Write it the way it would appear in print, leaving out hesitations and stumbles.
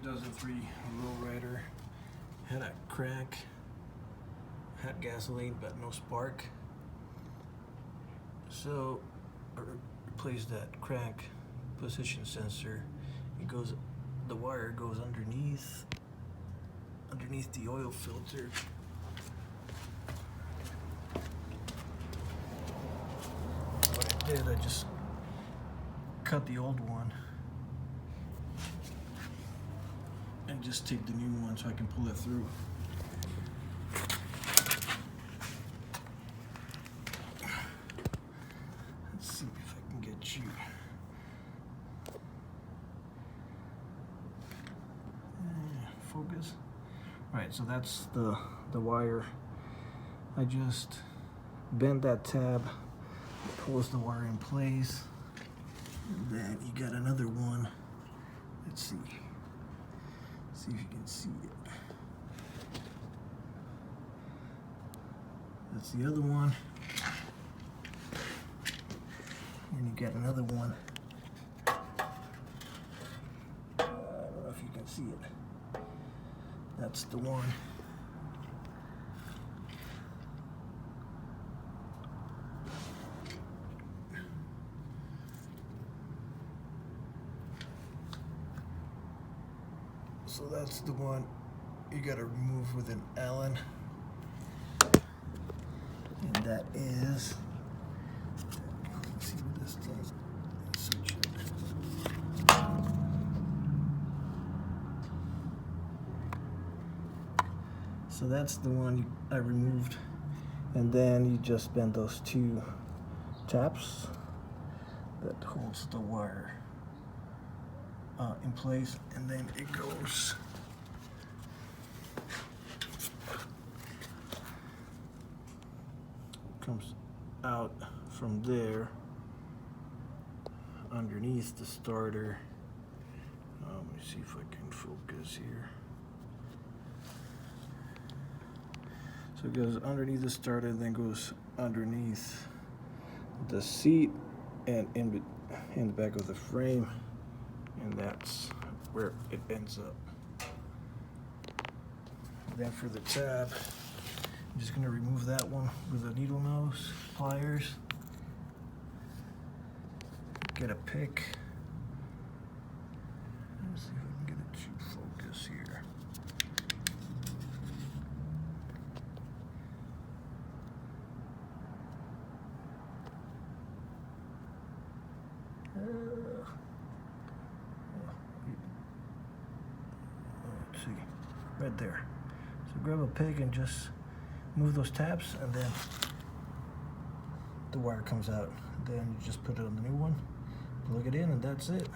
2003 Lowrider. Had a crack, had gasoline but no spark. So I replaced that crack position sensor. The wire goes underneath the oil filter. What I did, I just cut the old one and just take the new one so I can pull it through. Let's see if I can get you. Focus. Alright, so that's the wire. I just bend that tab, pulls the wire in place, and then you got another one. Let's see if you can see it. That's the other one, and you got another one. I don't know if you can see it. That's the one. So that's the one you gotta remove with an Allen. And that is, let's see what this does. So that's the one I removed, and then you just bend those two tabs that holds the wire in place, and then it comes out from there underneath the starter. Let me see if I can focus here. So it goes underneath the starter and then goes underneath the seat and in the back of the frame, and that's where it ends up. Then for the tab, I'm just going to remove that one with a needle nose, pliers, get a pick. Let's see if I can get it to focus here. Let's see, right there. So grab a pick and just move those tabs, and then the wire comes out. Then you just put it on the new one, plug it in, and that's it.